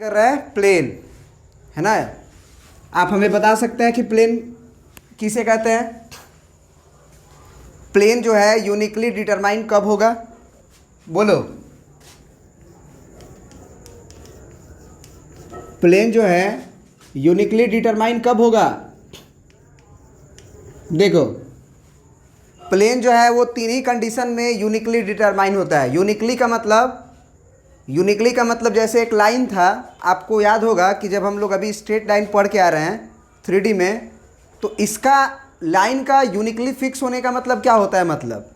कर रहा है प्लेन, है ना। आप हमें बता सकते हैं कि प्लेन किसे कहते हैं? प्लेन जो है यूनिकली डिटरमाइन कब होगा? बोलो। प्लेन जो है यूनिकली डिटरमाइन कब होगा? देखो, प्लेन जो है वो तीन ही कंडीशन में यूनिकली डिटरमाइन होता है। यूनिकली का मतलब जैसे एक लाइन था, आपको याद होगा कि जब हम लोग अभी स्ट्रेट लाइन पढ़ के आ रहे हैं 3D में, तो इसका लाइन का यूनिकली फिक्स होने का मतलब क्या होता है? मतलब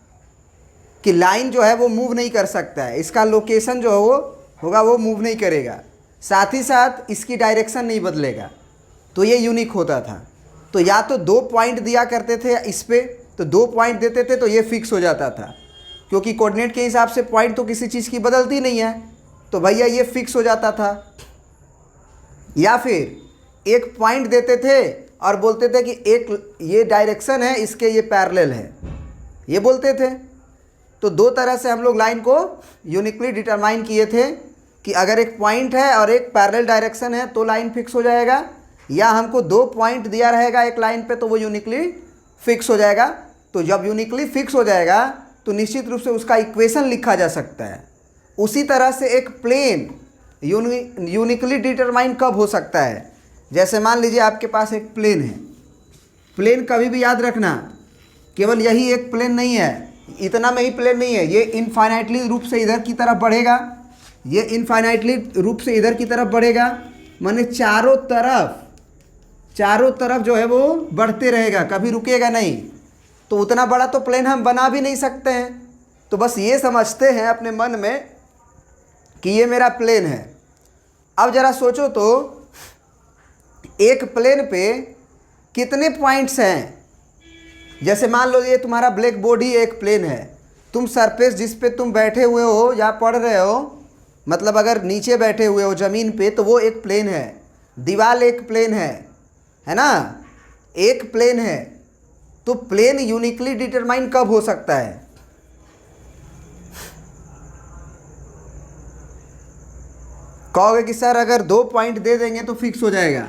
कि लाइन जो है वो मूव नहीं कर सकता है, इसका लोकेशन जो है वो होगा वो मूव नहीं करेगा, साथ ही साथ इसकी डायरेक्शन नहीं बदलेगा, तो ये यूनिक होता था। तो या तो 2 पॉइंट दिया करते थे इस पे, तो 2 पॉइंट देते थे तो ये फिक्स हो जाता था, क्योंकि कोऑर्डिनेट के हिसाब से पॉइंट तो किसी चीज़ की बदलती नहीं है, तो भैया ये फिक्स हो जाता था। या फिर 1 पॉइंट देते थे और बोलते थे कि एक ये डायरेक्शन है, इसके ये पैरेलल है, ये बोलते थे। तो 2 तरह से हम लोग लाइन को यूनिकली डिटरमाइन किए थे कि अगर एक पॉइंट है और एक पैरेलल डायरेक्शन है तो लाइन फिक्स हो जाएगा, या हमको 2 पॉइंट दिया रहेगा एक लाइन पे तो वो यूनिकली फिक्स हो जाएगा। तो जब यूनिकली फिक्स हो जाएगा तो निश्चित रूप से उसका इक्वेशन लिखा जा सकता है। उसी तरह से एक प्लेन यूनिकली डिटरमाइन कब हो सकता है? जैसे मान लीजिए आपके पास एक प्लेन है। प्लेन कभी भी याद रखना, केवल यही एक प्लेन नहीं है, इतना में ही प्लेन नहीं है, ये इनफाइनाइटली रूप से इधर की तरफ बढ़ेगा, ये इनफाइनाइटली रूप से इधर की तरफ बढ़ेगा, माने चारों तरफ जो है वो बढ़ते रहेगा, कभी रुकेगा नहीं। तो उतना बड़ा तो प्लेन हम बना भी नहीं सकते हैं। तो बस ये समझते हैं अपने मन में कि ये मेरा प्लेन है। अब ज़रा सोचो तो एक प्लेन पे कितने पॉइंट्स हैं? जैसे मान लो ये तुम्हारा ब्लैक बोर्ड ही एक प्लेन है, तुम सरफेस जिस पे तुम बैठे हुए हो या पढ़ रहे हो, मतलब अगर नीचे बैठे हुए हो ज़मीन पे तो वो एक प्लेन है, दीवार एक प्लेन है ना, एक प्लेन है। तो प्लेन यूनिकली डिटरमाइन कब हो सकता है? कहोगे कि सर अगर 2 पॉइंट दे देंगे तो फिक्स हो जाएगा।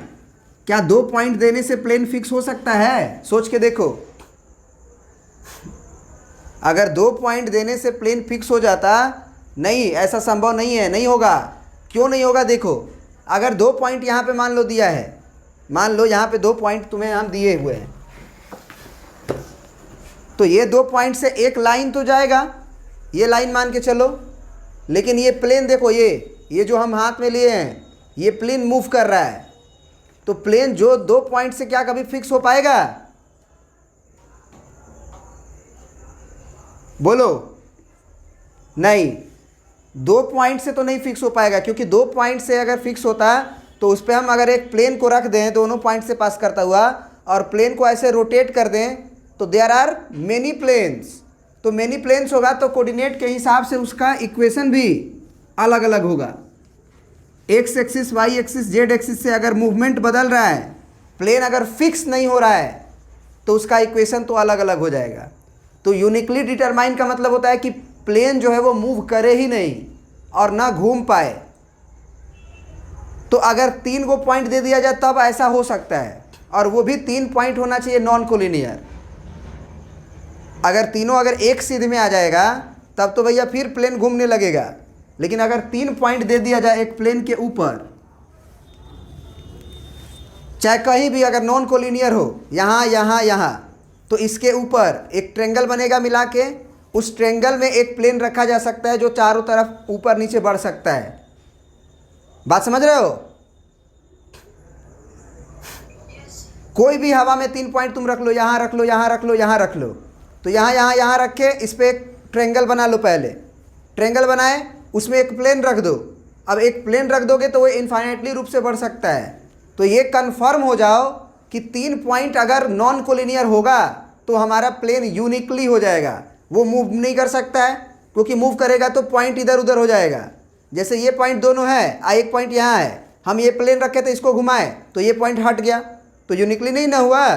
क्या 2 पॉइंट देने से प्लेन फिक्स हो सकता है? सोच के देखो, अगर 2 पॉइंट देने से प्लेन फिक्स हो जाता, नहीं, ऐसा संभव नहीं है, नहीं होगा। क्यों नहीं होगा? देखो, अगर 2 पॉइंट यहाँ पे मान लो दिया है, मान लो यहाँ पे 2 पॉइंट तुम्हें हम दिए हुए हैं, तो ये 2 पॉइंट से एक लाइन तो जाएगा, ये लाइन मान के चलो, लेकिन ये प्लेन देखो, ये जो हम हाथ में लिए हैं, ये प्लेन मूव कर रहा है। तो प्लेन जो 2 पॉइंट से क्या कभी फिक्स हो पाएगा? बोलो। नहीं, 2 पॉइंट से तो नहीं फिक्स हो पाएगा, क्योंकि 2 पॉइंट से अगर फिक्स होता तो उस पर हम अगर एक प्लेन को रख दें दोनों पॉइंट से पास करता हुआ और प्लेन को ऐसे रोटेट कर दें तो देयर आर मेनी प्लेन्स। तो मेनी प्लेन्स होगा तो कोऑर्डिनेट के हिसाब से उसका इक्वेशन भी अलग अलग होगा। X axis, Y axis, Z axis से अगर मूवमेंट बदल रहा है, प्लेन अगर फिक्स नहीं हो रहा है तो उसका इक्वेशन तो अलग अलग हो जाएगा। तो यूनिकली डिटरमाइन का मतलब होता है कि प्लेन जो है वो मूव करे ही नहीं और ना घूम पाए। तो अगर 3 को पॉइंट दे दिया जाए तब ऐसा हो सकता है, और वो भी 3 पॉइंट होना चाहिए नॉन कोलिनियर। अगर तीनों अगर एक सीध में आ जाएगा तब तो भैया फिर प्लेन घूमने लगेगा, लेकिन अगर 3 पॉइंट दे दिया जाए एक प्लेन के ऊपर, चाहे कहीं भी अगर नॉन कोलिनियर हो, यहाँ यहाँ यहाँ, तो इसके ऊपर एक ट्रेंगल बनेगा मिला के, उस ट्रेंगल में एक प्लेन रखा जा सकता है जो चारों तरफ ऊपर नीचे बढ़ सकता है। बात समझ रहे हो? कोई भी हवा में 3 पॉइंट तुम रख लो, यहाँ रख लो, यहाँ रख लो, यहाँ रख लो, तो यहाँ यहाँ यहाँ रख के इस पर एक ट्रेंगल बना लो। पहले ट्रेंगल बनाए, उसमें एक प्लेन रख दो। अब एक प्लेन रख दोगे तो वो इनफाइनाइटली रूप से बढ़ सकता है। तो ये कंफर्म हो जाओ कि 3 पॉइंट अगर नॉन कोलिनियर होगा तो हमारा प्लेन यूनिकली हो जाएगा, वो मूव नहीं कर सकता है, क्योंकि मूव करेगा तो पॉइंट इधर उधर हो जाएगा। जैसे ये पॉइंट दोनों है, एक पॉइंट यहाँ है, हम ये प्लेन रखे तो इसको घुमाए तो ये पॉइंट हट गया, तो यूनिकली नहीं ना हुआ।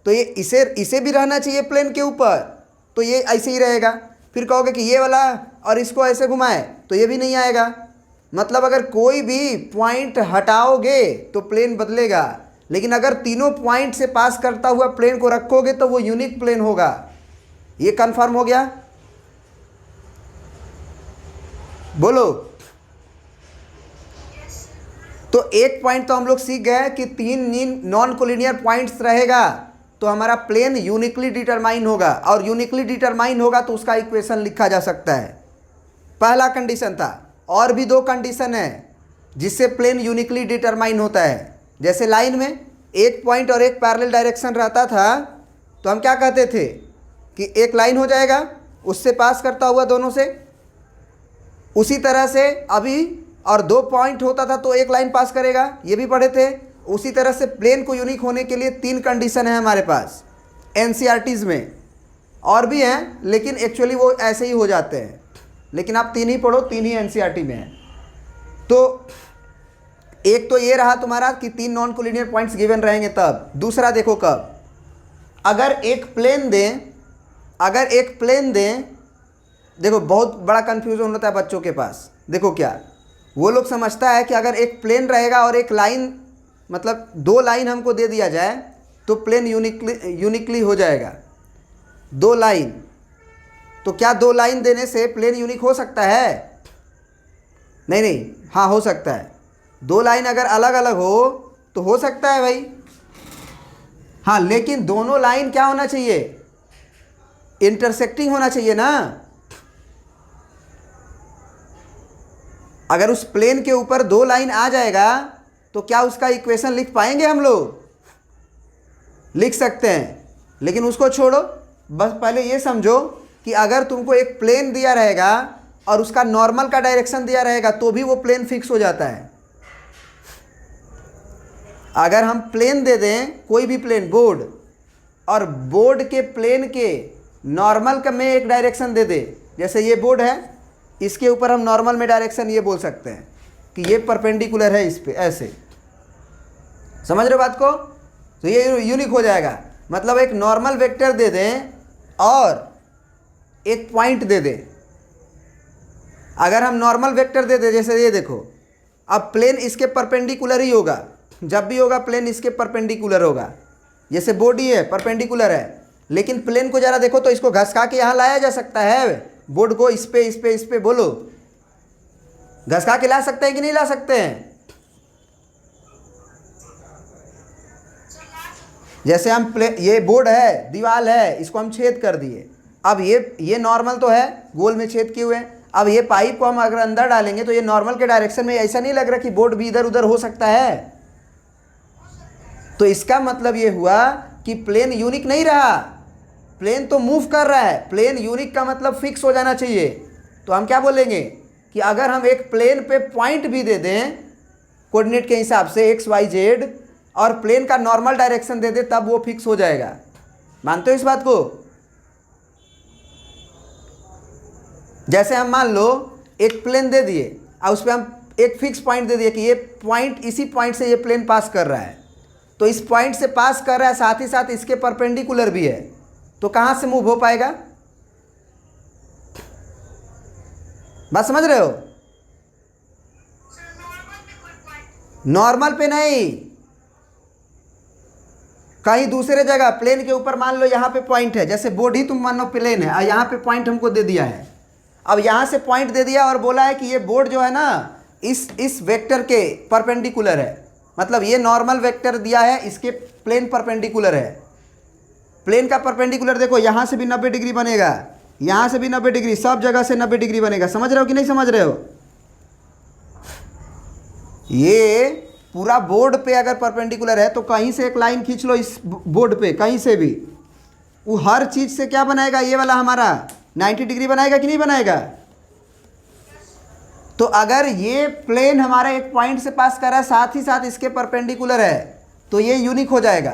तो ये इसे भी रहना चाहिए प्लेन के ऊपर, तो ये ऐसे ही रहेगा। फिर कहोगे कि ये वाला और इसको ऐसे घुमाए तो ये भी नहीं आएगा, मतलब अगर कोई भी पॉइंट हटाओगे तो प्लेन बदलेगा, लेकिन अगर तीनों पॉइंट से पास करता हुआ प्लेन को रखोगे तो वो यूनिक प्लेन होगा। ये कंफर्म हो गया? बोलो। तो एक पॉइंट तो हम लोग सीख गए कि तीन नॉन कोलिनियर पॉइंट्स रहेगा तो हमारा प्लेन यूनिकली डिटरमाइन होगा, और यूनिकली डिटरमाइन होगा तो उसका इक्वेशन लिखा जा सकता है। पहला कंडीशन था। और भी दो कंडीशन है जिससे प्लेन यूनिकली डिटरमाइन होता है। जैसे लाइन में एक पॉइंट और एक पैरेलल डायरेक्शन रहता था तो हम क्या कहते थे कि एक लाइन हो जाएगा उससे पास करता हुआ दोनों से। उसी तरह से अभी और दो पॉइंट होता था तो एक लाइन पास करेगा, ये भी पढ़े थे। उसी तरह से प्लेन को यूनिक होने के लिए तीन कंडीशन है हमारे पास एनसीईआरटीज़ में। और भी हैं लेकिन एक्चुअली वो ऐसे ही हो जाते हैं, लेकिन आप तीन ही पढ़ो, तीन ही एनसीईआरटी में है। तो एक तो ये रहा तुम्हारा कि तीन नॉन कोलिनियर पॉइंट्स गिवन रहेंगे तब। दूसरा देखो कब, अगर एक प्लेन दें, देखो बहुत बड़ा कन्फ्यूजन होता है बच्चों के पास। देखो क्या वो लोग समझता है कि अगर एक प्लेन रहेगा और एक लाइन, मतलब दो लाइन हमको दे दिया जाए तो प्लेन यूनिकली हो जाएगा। दो लाइन, तो क्या दो लाइन देने से प्लेन यूनिक हो सकता है? नहीं, हाँ हो सकता है। दो लाइन अगर अलग अलग हो तो हो सकता है भाई, हाँ, लेकिन दोनों लाइन क्या होना चाहिए? इंटरसेक्टिंग होना चाहिए ना। अगर उस प्लेन के ऊपर दो लाइन आ जाएगा तो क्या उसका इक्वेशन लिख पाएंगे हम लोग? लिख सकते हैं, लेकिन उसको छोड़ो। बस पहले ये समझो कि अगर तुमको एक प्लेन दिया रहेगा और उसका नॉर्मल का डायरेक्शन दिया रहेगा तो भी वो प्लेन फिक्स हो जाता है। अगर हम प्लेन दे दें, कोई भी प्लेन, बोर्ड, और बोर्ड के प्लेन के नॉर्मल का में एक डायरेक्शन दे दे, जैसे ये बोर्ड है इसके ऊपर हम नॉर्मल में डायरेक्शन ये बोल सकते हैं कि ये परपेंडिकुलर है इस पे, ऐसे। समझ रहे हो बात को? तो ये यूनिक हो जाएगा। मतलब एक नॉर्मल वेक्टर दे दें और एक पॉइंट दे दें। अगर हम नॉर्मल वेक्टर दे दें, जैसे ये देखो, अब प्लेन इसके परपेंडिकुलर ही होगा, जब भी होगा प्लेन इसके परपेंडिकुलर होगा। जैसे बॉडी है परपेंडिकुलर है, लेकिन प्लेन को जरा देखो तो इसको घसका के यहाँ लाया जा सकता है। बोर्ड को इस पे बोलो, घसका के ला सकते हैं कि नहीं ला सकते हैं? जैसे हम ये बोर्ड है, दीवार है, इसको हम छेद कर दिए। अब ये नॉर्मल तो है, गोल में छेद किए हुए। अब ये पाइप को हम अगर अंदर डालेंगे तो ये नॉर्मल के डायरेक्शन में, ऐसा नहीं लग रहा कि बोर्ड भी इधर उधर हो सकता है। तो इसका मतलब ये हुआ कि प्लेन यूनिक नहीं रहा, प्लेन तो मूव कर रहा है। प्लेन यूनिक का मतलब फिक्स हो जाना चाहिए। तो हम क्या बोलेंगे कि अगर हम एक प्लेन पे पॉइंट भी दे दें कोऑर्डिनेट के हिसाब से XYZ, और प्लेन का नॉर्मल डायरेक्शन दे दें, तब वो फिक्स हो जाएगा। मानते हो इस बात को? जैसे हम मान लो एक प्लेन दे दिए और उस पर हम एक फिक्स पॉइंट दे दिए कि ये पॉइंट, इसी पॉइंट से ये प्लेन पास कर रहा है, तो इस पॉइंट से पास कर रहा है, साथ ही साथ इसके परपेंडिकुलर भी है, तो कहाँ से मूव हो पाएगा? बात समझ रहे हो? नॉर्मल पे नहीं, कहीं दूसरे जगह प्लेन के ऊपर। मान लो यहाँ पे पॉइंट है, जैसे बोर्ड ही तुम मान लो प्लेन है और यहाँ पे पॉइंट हमको दे दिया है। अब यहाँ से पॉइंट दे दिया और बोला है कि ये बोर्ड जो है ना इस वेक्टर के परपेंडिकुलर है। मतलब ये नॉर्मल वेक्टर दिया है, इसके प्लेन परपेंडिकुलर है। प्लेन का परपेंडिकुलर देखो, यहाँ से भी 90 डिग्री बनेगा, यहाँ से भी 90 डिग्री, सब जगह से 90 डिग्री बनेगा। समझ रहे हो कि नहीं समझ रहे हो? ये पूरा बोर्ड पे अगर परपेंडिकुलर है तो कहीं से एक लाइन खींच लो इस बोर्ड पे, कहीं से भी, वो हर चीज़ से क्या बनाएगा? ये वाला हमारा 90 डिग्री बनाएगा कि नहीं बनाएगा? तो अगर ये प्लेन हमारा एक पॉइंट से पास कर रहा है, साथ ही साथ इसके परपेंडिकुलर है, तो ये यूनिक हो जाएगा।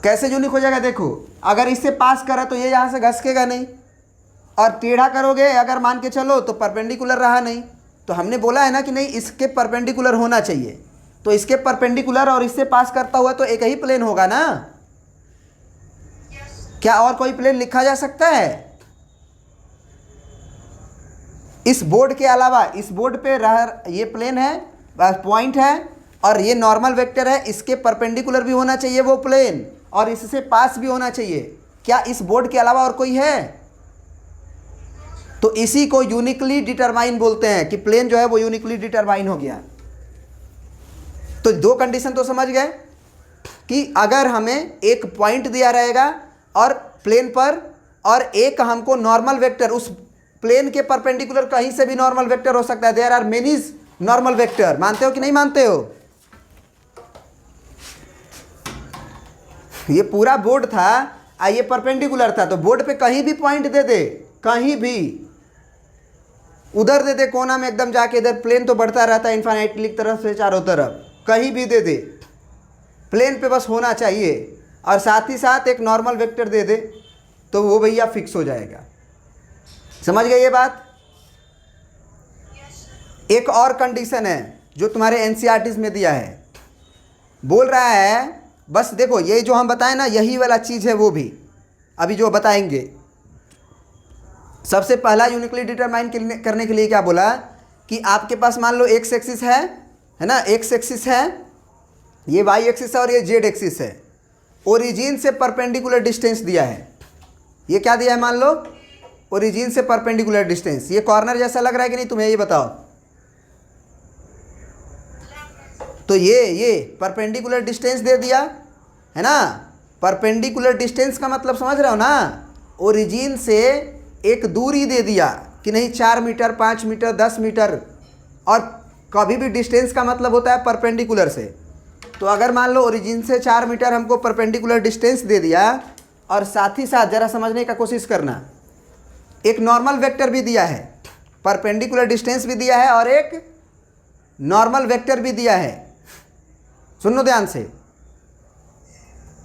कैसे यूनिक हो जाएगा? देखो, अगर इससे पास करा तो ये यहाँ से घसकेगा नहीं, और टेढ़ा करोगे अगर मान के चलो तो परपेंडिकुलर रहा नहीं। तो हमने बोला है ना कि नहीं, इसके परपेंडिकुलर होना चाहिए। तो इसके परपेंडिकुलर और इससे पास करता हुआ तो एक ही प्लेन होगा ना। क्या और कोई प्लेन लिखा जा सकता है? इस बोर्ड के अलावा इस बोर्ड पे ये प्लेन है, पॉइंट है और ये नॉर्मल वेक्टर है, इसके परपेंडिकुलर भी होना चाहिए वो प्लेन और इससे पास भी होना चाहिए। क्या इस बोर्ड के अलावा और कोई है? तो इसी को यूनिकली डिटरमाइन बोलते हैं कि प्लेन जो है वो यूनिकली डिटरमाइन हो गया। तो दो कंडीशन तो समझ गए कि अगर हमें एक पॉइंट दिया रहेगा और प्लेन पर और एक हमको नॉर्मल वेक्टर, उस प्लेन के परपेंडिकुलर कहीं से भी नॉर्मल वेक्टर हो सकता है, there are many normal vector. मानते हो कि नहीं मानते हो? ये पूरा बोर्ड था, ये परपेंडिकुलर था, तो बोर्ड पे कहीं भी पॉइंट दे दे, कहीं भी उधर दे दे कोना में एकदम जाके, इधर प्लेन तो बढ़ता रहता है इन्फाइनाइटली तरफ से चारों तरफ, कहीं भी दे दे, प्लेन पे बस होना चाहिए और साथ ही साथ एक नॉर्मल वेक्टर दे दे तो वो भैया फिक्स हो जाएगा। समझ गए ये बात? एक और कंडीशन है जो तुम्हारे एनसीईआरटी में दिया है, बोल रहा है बस देखो ये जो हम बताएं ना यही वाला चीज़ है, वो भी अभी जो बताएंगे। सबसे पहला यूनिकली डिटरमाइन करने के लिए क्या बोला कि आपके पास मान लो एक्स एक्सिस है ना, एक्स एक्सिस है, ये वाई एक्सिस है और ये जेड एक्सिस है। ओरिजिन से परपेंडिकुलर डिस्टेंस दिया है, ये क्या दिया है मान लो, ओरिजिन से परपेंडिकुलर डिस्टेंस। ये कॉर्नर जैसा लग रहा है कि नहीं तुम्हें, ये बताओ। तो ये परपेंडिकुलर डिस्टेंस दे दिया है ना। परपेंडिकुलर डिस्टेंस का मतलब समझ रहे हो ना, ओरिजिन से एक दूरी दे दिया कि नहीं 4 मीटर 5 मीटर 10 मीटर, और कभी भी डिस्टेंस का मतलब होता है परपेंडिकुलर से। तो अगर मान लो ओरिजिन से 4 मीटर हमको परपेंडिकुलर डिस्टेंस दे दिया और साथ ही साथ ज़रा समझने का कोशिश करना, एक नॉर्मल वेक्टर भी दिया है, परपेंडिकुलर डिस्टेंस भी दिया है और एक नॉर्मल वेक्टर भी दिया है। सुनो ध्यान से,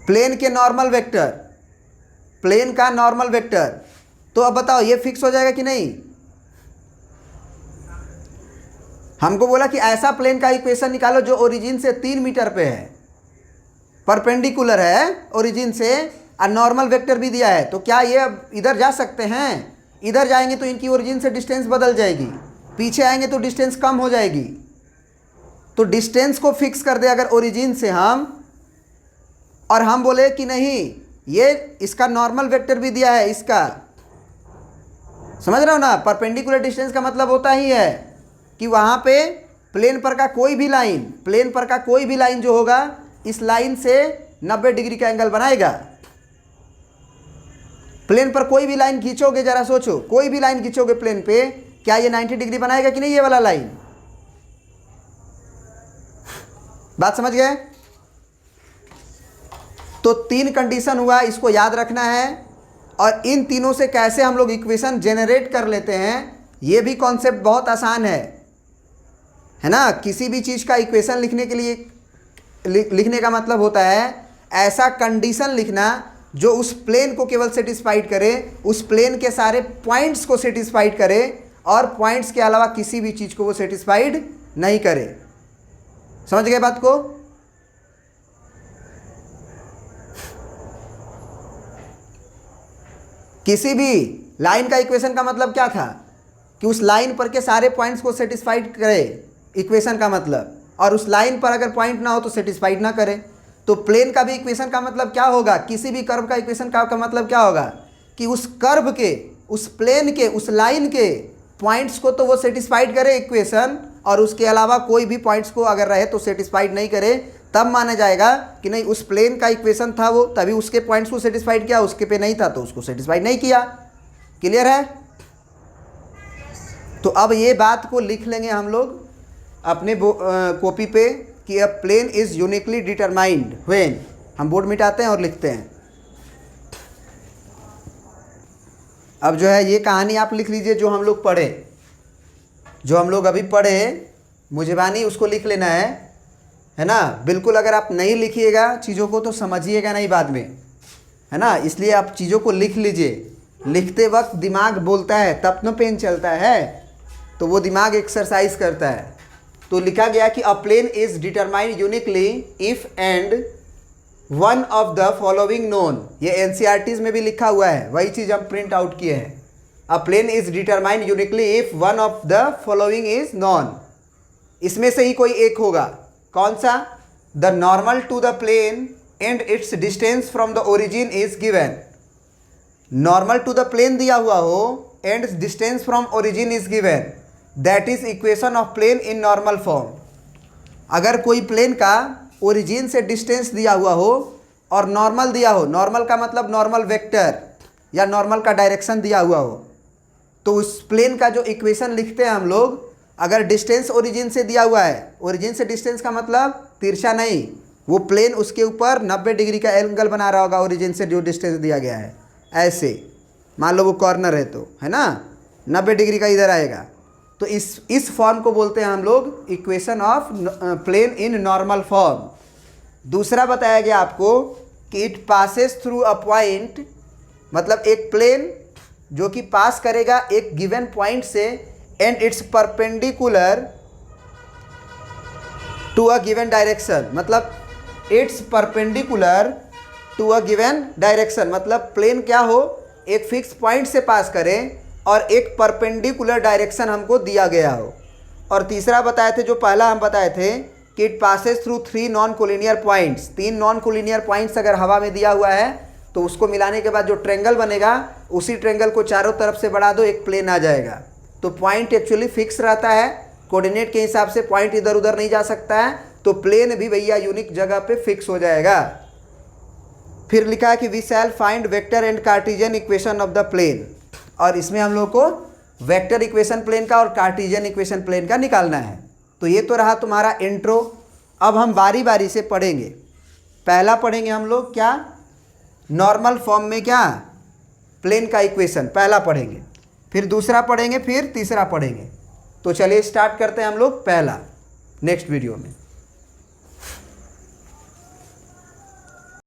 प्लेन के नॉर्मल वेक्टर, प्लेन का नॉर्मल वेक्टर, तो अब बताओ ये फिक्स हो जाएगा कि नहीं? हमको बोला कि ऐसा प्लेन का इक्वेशन निकालो जो ओरिजिन से 3 मीटर पे है, परपेंडिकुलर है ओरिजिन से और नॉर्मल वेक्टर भी दिया है। तो क्या ये अब इधर जा सकते हैं? इधर जाएंगे तो इनकी ओरिजिन से डिस्टेंस बदल जाएगी, पीछे आएंगे तो डिस्टेंस कम हो जाएगी। तो डिस्टेंस को फिक्स कर दे अगर ओरिजिन से हम, और हम बोले कि नहीं ये इसका नॉर्मल वेक्टर भी दिया है, इसका समझ रहे हो ना। परपेंडिकुलर डिस्टेंस का मतलब होता ही है कि वहाँ पे प्लेन पर का कोई भी लाइन, प्लेन पर का कोई भी लाइन जो होगा इस लाइन से 90 डिग्री का एंगल बनाएगा। प्लेन पर कोई भी लाइन खींचोगे, जरा सोचो, कोई भी लाइन खींचोगे प्लेन पे, क्या ये 90 डिग्री बनाएगा कि नहीं ये वाला लाइन? बात समझ गए? तो 3 कंडीशन हुआ, इसको याद रखना है। और इन तीनों से कैसे हम लोग इक्वेशन जेनरेट कर लेते हैं, ये भी कॉन्सेप्ट बहुत आसान है ना। किसी भी चीज़ का इक्वेशन लिखने के लिए, लिखने का मतलब होता है ऐसा कंडीशन लिखना जो उस प्लेन को केवल सेटिस्फाइड करे, उस प्लेन के सारे पॉइंट्स को सेटिस्फाइड करे और पॉइंट्स के अलावा किसी भी चीज़ को वो सेटिस्फाइड नहीं करे। समझ गए बात को? किसी भी लाइन का इक्वेशन का मतलब क्या था कि उस लाइन पर के सारे पॉइंट्स को सेटिस्फाइड करे, इक्वेशन का मतलब, और उस लाइन पर अगर पॉइंट ना हो तो सेटिस्फाइड ना करे। तो प्लेन का भी इक्वेशन का मतलब क्या होगा, किसी भी कर्व का इक्वेशन का मतलब क्या होगा कि उस कर्व के, उस प्लेन के, उस लाइन के पॉइंट्स को तो वो सेटिस्फाइड करे इक्वेशन, और उसके अलावा कोई भी पॉइंट्स को अगर रहे तो सेटिस्फाइड नहीं करे, तब माना जाएगा कि नहीं उस प्लेन का इक्वेशन था वो, तभी उसके पॉइंट्स को सेटिस्फाइड किया, उसके पे नहीं था तो उसको सेटिस्फाइड नहीं किया। क्लियर है? तो अब ये बात को लिख लेंगे हम लोग अपने कॉपी पे कि a plane is uniquely determined when, हम बोर्ड मिटाते हैं और लिखते हैं। अब जो है ये कहानी आप लिख लीजिए जो हम लोग पढ़े, जो हम लोग अभी पढ़े मुझबानी, उसको लिख लेना है ना। बिल्कुल अगर आप नहीं लिखिएगा चीज़ों को तो समझिएगा नहीं बाद में, है ना। इसलिए आप चीज़ों को लिख लीजिए, लिखते वक्त दिमाग बोलता है तब न पेन चलता है, तो वो दिमाग एक्सरसाइज करता है। तो लिखा गया कि a plane is determined uniquely if and one of the following known. ये एनसीईआरटीज में भी लिखा हुआ है, वही चीज़ हम प्रिंट आउट किए हैं। A plane is determined uniquely if one of the following is known. इसमें से ही कोई एक होगा। कौन सा? The normal to the plane and its distance from the origin is given. Normal to the plane दिया हुआ हो and distance from origin is given, that is equation of plane in normal form. अगर कोई plane का origin से distance दिया हुआ हो और नॉर्मल दिया हो, नॉर्मल का मतलब नॉर्मल वेक्टर या नॉर्मल का डायरेक्शन दिया हुआ हो, तो उस प्लेन का जो इक्वेशन लिखते हैं हम लोग, अगर डिस्टेंस ओरिजिन से दिया हुआ है, ओरिजिन से डिस्टेंस का मतलब तिरछा नहीं, वो प्लेन उसके ऊपर 90 डिग्री का एंगल बना रहा होगा ओरिजिन से जो डिस्टेंस दिया गया है। ऐसे मान लो वो कॉर्नर है तो, है ना, 90 डिग्री का इधर आएगा, तो इस फॉर्म को बोलते हैं हम लोग equation of plane in normal form. दूसरा बताया गया आपको कि it passes through a point, मतलब एक प्लेन जो कि पास करेगा एक गिवन पॉइंट से and it's perpendicular to a given direction, मतलब it's perpendicular to a given direction, मतलब प्लेन क्या हो, एक फिक्स पॉइंट से पास करें और एक परपेंडिकुलर डायरेक्शन हमको दिया गया हो। और तीसरा बताए थे, जो पहला हम बताए थे कि it passes through 3 non collinear points. 3 non collinear points अगर हवा में दिया हुआ है तो उसको मिलाने के बाद जो ट्रेंगल बनेगा, उसी ट्रेंगल को चारों तरफ से बढ़ा दो, एक प्लेन आ जाएगा। तो पॉइंट एक्चुअली फिक्स रहता है, कोऑर्डिनेट के हिसाब से पॉइंट इधर उधर नहीं जा सकता है, तो प्लेन भी भैया यूनिक जगह पे फिक्स हो जाएगा। फिर लिखा है कि we shall find vector and Cartesian equation of the plane, और इसमें हम लोग को वेक्टर इक्वेशन प्लेन का और कार्टेशियन इक्वेशन प्लेन का निकालना है। तो ये तो रहा तुम्हारा इंट्रो। अब हम बारी बारी से पढ़ेंगे। पहला पढ़ेंगे हम लोग क्या, नॉर्मल फॉर्म में क्या, प्लेन का इक्वेशन पहला पढ़ेंगे, फिर दूसरा पढ़ेंगे, फिर तीसरा पढ़ेंगे। तो चलिए स्टार्ट करते हैं हम लोग पहला नेक्स्ट वीडियो में।